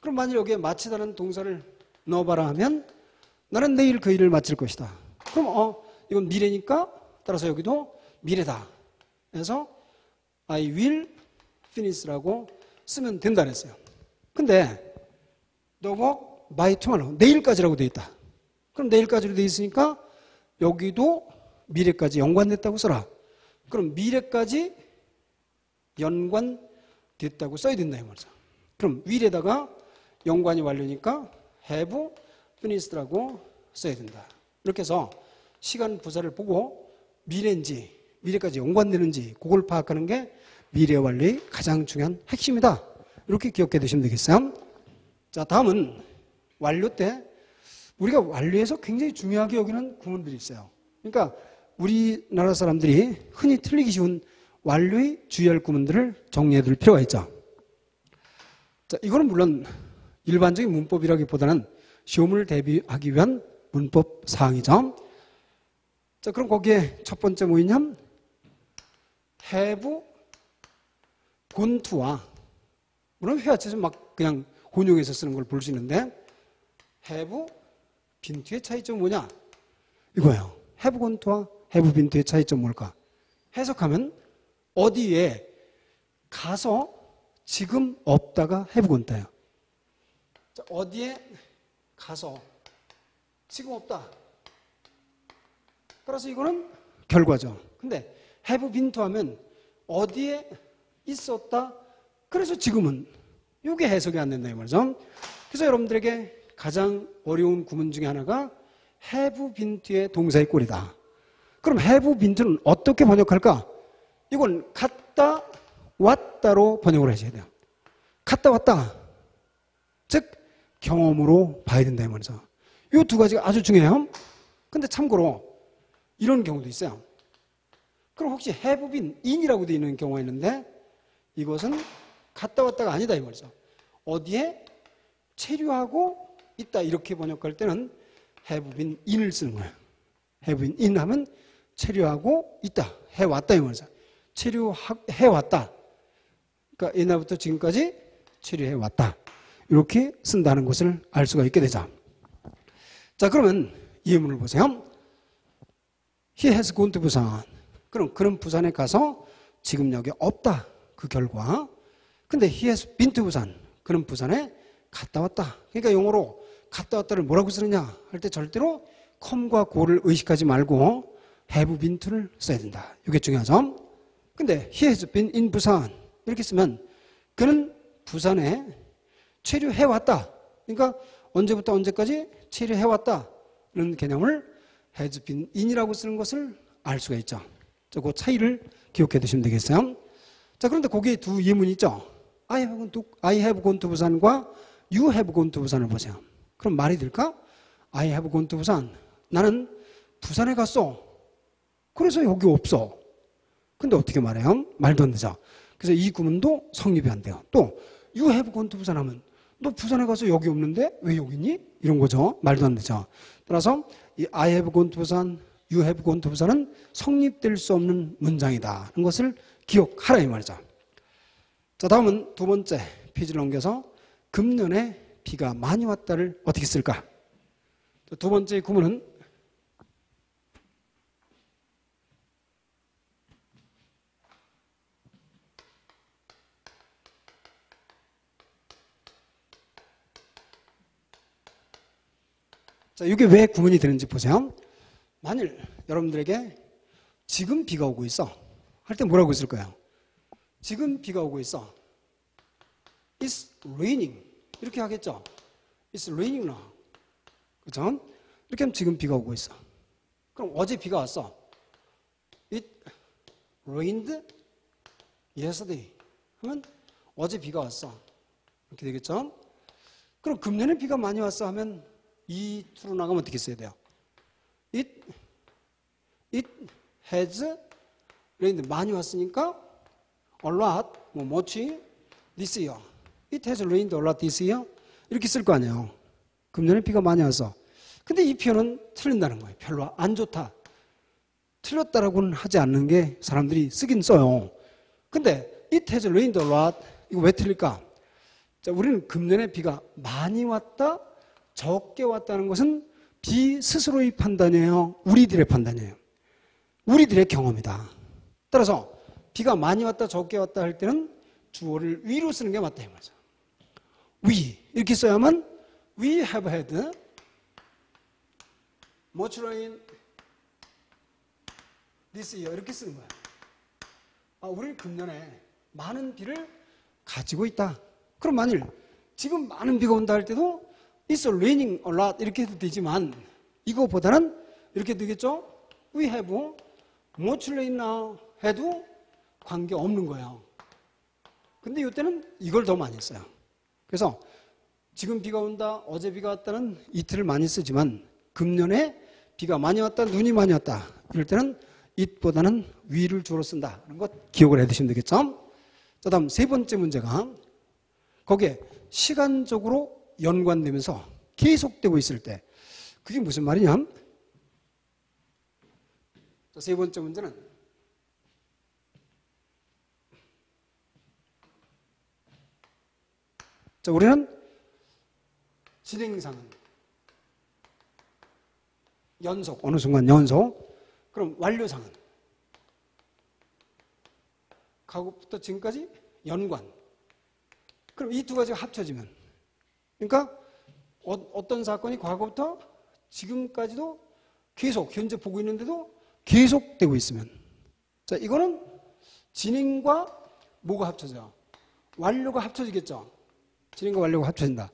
그럼 만일 여기에 마치다는 동사를 넣어봐라 하면 나는 내일 그 일을 마칠 것이다. 그럼 이건 미래니까 따라서 여기도 미래다. 그래서 I will finish라고 쓰면 된다 그랬어요. 근데 너가 by tomorrow, 내일까지라고 되어 있다. 그럼 내일까지로 되어 있으니까 여기도 미래까지 연관됐다고 써라. 그럼 미래까지 연관됐다고 써야 된다 이 말이죠. 그럼 will에다가 연관이 완료니까 have finished라고 써야 된다. 이렇게 해서 시간 부사를 보고 미래인지 미래까지 연관되는지 그걸 파악하는 게 미래 완료의 가장 중요한 핵심이다. 이렇게 기억해 두시면 되겠어요. 자, 다음은 완료 때 우리가 완료에서 굉장히 중요하게 여기는 구문들이 있어요. 그러니까 우리나라 사람들이 흔히 틀리기 쉬운 완료의 주의할 구문들을 정리해 둘 필요가 있죠. 자, 이거는 물론 일반적인 문법이라기보다는 시험을 대비하기 위한 문법 사항이죠. 자, 그럼 거기에 첫 번째 뭐 있냐면 have gone to와 물론 회화체에서 막 그냥 혼용해서 쓰는 걸 볼 수 있는데 have been to의 차이점은 뭐냐? 이거예요. have gone to와 have been to의 차이점 뭘까? 해석하면 어디에 가서 지금 없다가 have gone to예요. 자, 어디에 가서 지금 없다. 따라서 이거는 결과죠. 근데 have been to 하면 어디에 있었다. 그래서 지금은 이게 해석이 안 된다 이 말이죠. 그래서 여러분들에게 가장 어려운 구문 중에 하나가 have been to의 동사의 꼴이다. 그럼 have been to는 어떻게 번역할까? 이건 갔다 왔다로 번역을 하셔야 돼요. 갔다 왔다. 즉 경험으로 봐야 된다 이 말이죠. 이 두 가지가 아주 중요해요. 근데 참고로 이런 경우도 있어요. 그럼 혹시 have been in이라고 되어 있는 경우가 있는데 이것은 갔다 왔다가 아니다 이 말이죠. 어디에 체류하고 있다 이렇게 번역할 때는 have been in을 쓰는 거예요. have been in 하면 체류하고 있다. 해왔다 이 말이죠. 체류해왔다. 그러니까 옛날부터 지금까지 체류해왔다. 이렇게 쓴다는 것을 알 수가 있게 되죠. 자, 그러면 예문을 보세요. He has gone to 부산. 그럼 그는 부산에 가서 지금 여기 없다. 그 결과. 근데 he has been to 부산. 그는 부산에 갔다 왔다. 그러니까 영어로 갔다 왔다를 뭐라고 쓰느냐 할 때 절대로 come과 go를 의식하지 말고 have been to를 써야 된다. 이게 중요하죠. 근데 he has been in 부산. 이렇게 쓰면 그는 부산에 체류해왔다. 그러니까 언제부터 언제까지 체류해왔다는 개념을 has been in이라고 쓰는 것을 알 수가 있죠. 자, 그 차이를 기억해 두시면 되겠어요. 자, 그런데 거기에 두 예문이 있죠. I have gone to 부산과 you have gone to 부산을 보세요. 그럼 말이 될까? I have gone to 부산. 나는 부산에 갔어. 그래서 여기 없어. 근데 어떻게 말해요? 말도 안 되죠. 그래서 이 구문도 성립이 안 돼요. 또 you have gone to 부산 하면 너 부산에 가서 여기 없는데 왜 여기 있니? 이런 거죠. 말도 안 되죠. 따라서 이 I have gone to 부산, you have gone to 부산은 성립될 수 없는 문장이다. 는 것을 기억하라 이 말이죠. 자, 다음은 두 번째 페이지를 넘겨서 금년에 비가 많이 왔다를 어떻게 쓸까? 두 번째 구문은 자, 이게 왜 구문이 되는지 보세요. 만일 여러분들에게 지금 비가 오고 있어 할 때 뭐라고 있을까요? 지금 비가 오고 있어. It's raining. 이렇게 하겠죠? It's raining now. 그죠? 이렇게 하면 지금 비가 오고 있어. 그럼 어제 비가 왔어. It rained yesterday. 하면 어제 비가 왔어. 이렇게 되겠죠? 그럼 금년에 비가 많이 왔어 하면 이 투로 나가면 어떻게 써야 돼요? It has rained. 많이 왔으니까 a lot, 뭐 much this year. It has rained a lot this year. 이렇게 쓸 거 아니에요. 금년에 비가 많이 왔어. 근데 이 표현은 틀린다는 거예요. 별로 안 좋다. 틀렸다라고는 하지 않는 게 사람들이 쓰긴 써요. 근데 it has rained a lot. 이거 왜 틀릴까? 자, 우리는 금년에 비가 많이 왔다, 적게 왔다는 것은 비 스스로의 판단이에요. 우리들의 판단이에요. 우리들의 경험이다. 따라서 비가 많이 왔다, 적게 왔다 할 때는 주어를 we로 쓰는 게 맞다 이 말이죠. We 이렇게 써야만 we have had much rain this year 이렇게 쓰는 거야. 아, 우리는 금년에 많은 비를 가지고 있다. 그럼 만일 지금 많은 비가 온다 할 때도 It's raining a lot 이렇게 해도 되지만 이거보다는 이렇게 되겠죠? We have much rain now 해도 관계없는 거예요. 근데 이때는 이걸 더 많이 써요. 그래서 지금 비가 온다, 어제 비가 왔다는 이틀을 많이 쓰지만 금년에 비가 많이 왔다, 눈이 많이 왔다 이럴 때는 it보다는 we를 주로 쓴다. 그런 것 기억을 해두시면 되겠죠? 자, 다음 세 번째 문제가 거기에 시간적으로 연관되면서 계속되고 있을 때 그게 무슨 말이냐? 자, 세 번째 문제는 자, 우리는 진행상은 연속, 어느 순간 연속. 그럼 완료상은 과거부터 지금까지 연관. 그럼 이 두 가지가 합쳐지면 그러니까 어떤 사건이 과거부터 지금까지도 계속 현재 보고 있는데도 계속되고 있으면 자, 이거는 진행과 뭐가 합쳐져요? 완료가 합쳐지겠죠? 진행과 완료가 합쳐진다.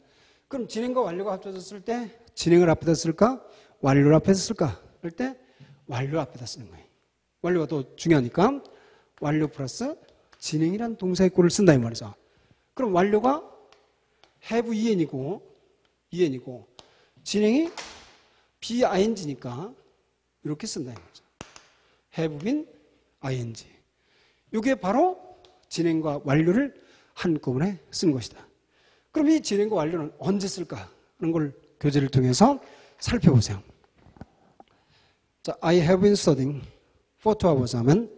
그럼 진행과 완료가 합쳐졌을 때 진행을 앞에다 쓸까? 완료를 앞에다 쓸까? 그럴 때 완료 앞에다 쓰는 거예요. 완료가 더 중요하니까 완료 플러스 진행이란 동사의 꼴을 쓴다 이 말이죠. 그럼 완료가 have en이고 진행이 being니까 이렇게 쓴다 이 말이죠. have been ing. 이게 바로 진행과 완료를 한꺼번에 쓴 것이다. 그럼 이 진행과 완료는 언제 쓸까? 하는 걸 교재를 통해서 살펴보세요. 자, I have been studying for 2 hours 하면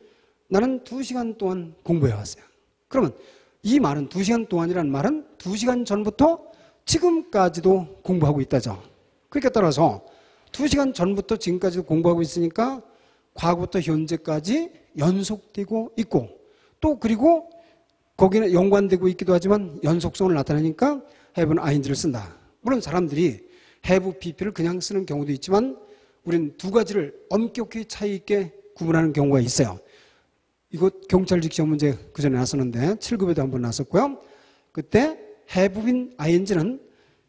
나는 2시간 동안 공부해 왔어요. 그러면 이 말은 2시간 동안이라는 말은 2시간 전부터 지금까지도 공부하고 있다죠. 그러니까 따라서 2시간 전부터 지금까지도 공부하고 있으니까 과거부터 현재까지 연속되고 있고 또 그리고 거기는 연관되고 있기도 하지만 연속성을 나타내니까 have는 ing를 쓴다. 물론 사람들이 have pp를 그냥 쓰는 경우도 있지만 우리는 두 가지를 엄격히 차이 있게 구분하는 경우가 있어요. 이거 경찰직 시험 문제 그전에 나왔었는데 7급에도 한번 나왔었고요. 그때 have been ing는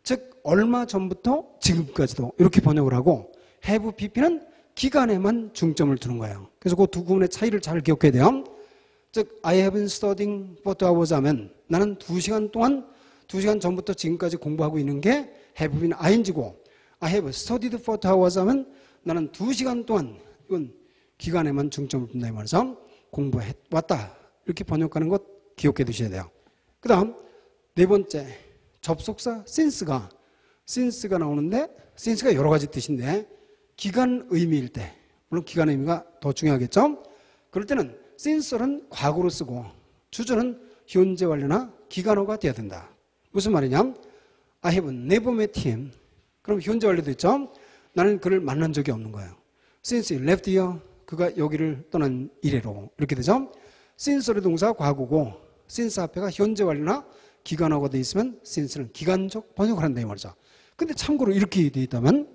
즉 얼마 전부터 지금까지도 이렇게 번역을 하고 have pp는 기간에만 중점을 두는 거예요. 그래서 그 두 구분의 차이를 잘 기억해야 돼요. 즉 I have been studying for 2 hours 하면 나는 2시간 동안 2시간 전부터 지금까지 공부하고 있는 게 have been ing고 I have studied for 2 hours 하면 나는 2시간 동안 이건 기간에만 중점을 둔다 이 말이죠. 공부해 왔다 이렇게 번역하는 것 기억해 두셔야 돼요. 그 다음 네 번째 접속사 since가 나오는데 since가 여러 가지 뜻인데 기간 의미일 때 물론 기간 의미가 더 중요하겠죠. 그럴 때는 since는 과거로 쓰고 주절은 현재 완료나 기간어가 돼야 된다. 무슨 말이냐? I have never met him. 그럼 현재 완료도 있죠. 나는 그를 만난 적이 없는 거예요. Since he left here. 그가 여기를 떠난 이래로 이렇게 되죠. since의 동사가 과거고 since 앞에가 현재 완료나 기간어가 돼 있으면 since는 기간적 번역을 한다 이 말이죠. 근데 참고로 이렇게 돼 있다면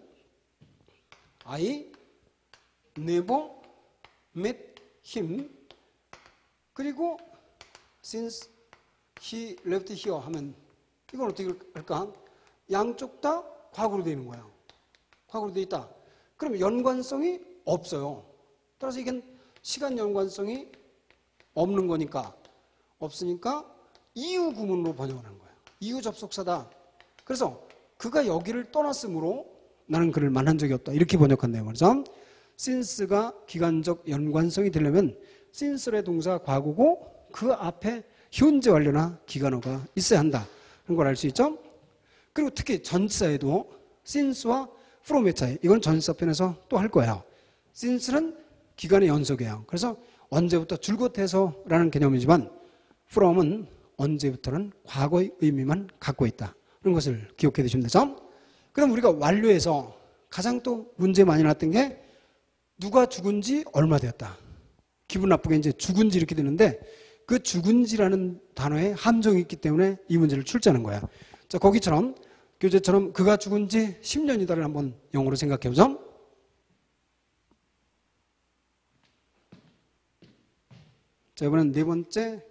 I never met him. 그리고 since he left here 하면 이건 어떻게 할까? 양쪽 다 과거로 되어 있는 거예요. 과거로 되어 있다. 그럼 연관성이 없어요. 따라서 이건 시간 연관성이 없는 거니까, 없으니까 이후 구문으로 번역을 하는 거예요. 이후 접속사다. 그래서 그가 여기를 떠났으므로 나는 그를 만난 적이 없다. 이렇게 번역한다는 말이죠. since가 기간적 연관성이 되려면 since의 동사가 과거고 그 앞에 현재 완료나 기간어가 있어야 한다. 그런 걸 알 수 있죠. 그리고 특히 전치사에도 since와 from의 차이, 이건 전치사편에서 또 할 거예요. since는 기간의 연속이에요. 그래서 언제부터 줄곧 해서라는 개념이지만 from은 언제부터는 과거의 의미만 갖고 있다. 그런 것을 기억해 두시면 되죠. 그럼 우리가 완료에서 가장 또 문제 많이 났던 게 누가 죽은 지 얼마 되었다. 기분 나쁘게 이제 죽은 지 이렇게 되는데 그 죽은 지라는 단어에 함정이 있기 때문에 이 문제를 출제하는 거야. 자, 거기처럼 교재처럼 그가 죽은 지 10년이다를 한번 영어로 생각해 보죠. 자, 이번엔 네 번째,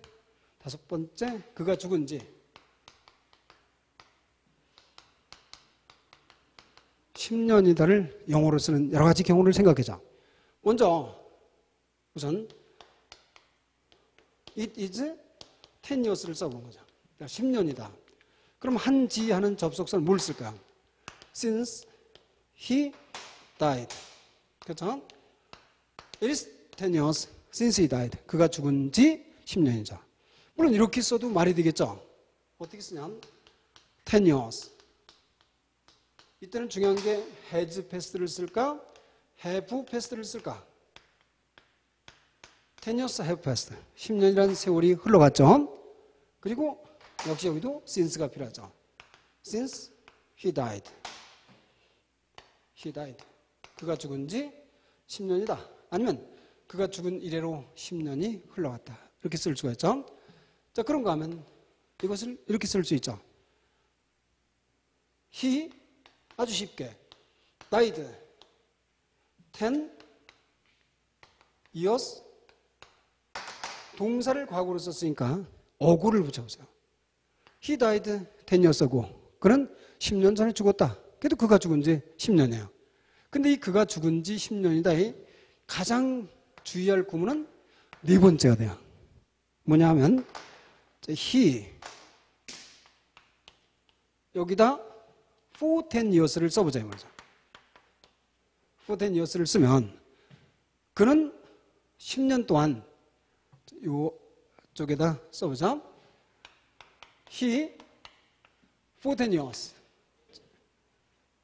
다섯 번째, 그가 죽은 지 10년이다를 영어로 쓰는 여러 가지 경우를 생각해자. 먼저 우선 it is 10 years를 써보는 거죠. 그러니까 10년이다. 그럼 한지 하는 접속사는 뭘 쓸까요? since he died. 그렇죠? It is 10 years since he died. 그가 죽은 지 10년이죠. 물론 이렇게 써도 말이 되겠죠. 어떻게 쓰냐면 10 years. 이때는 중요한 게 has passed를 쓸까? have passed를 쓸까? 10 years have passed. 10년이라는 세월이 흘러갔죠. 그리고 역시 여기도 since가 필요하죠. since he died. he died. 그가 죽은 지 10년이다. 아니면 그가 죽은 이래로 10년이 흘러갔다. 이렇게 쓸 수가 있죠. 자, 그런가 하면 이것을 이렇게 쓸 수 있죠. he 아주 쉽게 died 10 years. 동사를 과거로 썼으니까 어구를 붙여보세요. He died 10 years ago. 그는 10년 전에 죽었다. 그래도 그가 죽은 지 10년이에요. 근데 이 그가 죽은 지 10년이다. 이 가장 주의할 구문은 네 번째가 돼요. 뭐냐 하면 he 여기다 for 10 years를 써보자 이 말이죠. for 10 years를 쓰면 그는 10년 동안 요 쪽에다 써보자. He for 10 years.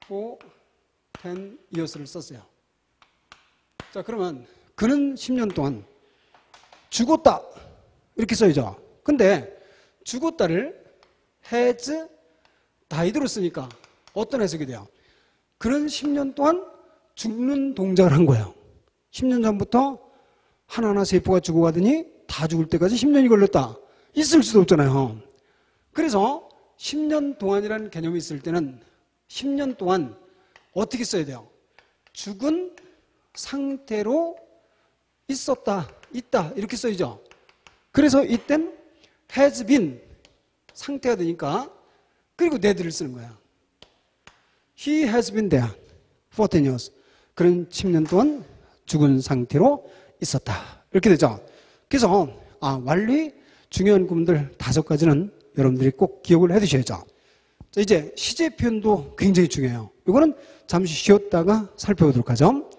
for 10 years를 썼어요. 자, 그러면 그는 10년 동안 죽었다. 이렇게 써야죠. 근데 죽었다를 has died로 쓰니까 어떤 해석이 돼요? 그는 10년 동안 죽는 동작을 한 거예요. 10년 전부터 하나하나 세포가 죽어가더니 다 죽을 때까지 10년이 걸렸다. 있을 수도 없잖아요. 그래서 10년 동안이라는 개념이 있을 때는 10년 동안 어떻게 써야 돼요? 죽은 상태로 있었다, 있다 이렇게 써야죠. 그래서 이땐 has been 상태가 되니까 그리고 dead를 쓰는 거야. He has been there for 10 years. 그는 10년 동안 죽은 상태로 있었다. 이렇게 되죠. 그래서 완료의 중요한 구문들 5가지는 여러분들이 꼭 기억을 해 두셔야죠. 자, 이제 시제 표현도 굉장히 중요해요. 이거는 잠시 쉬었다가 살펴보도록 하죠.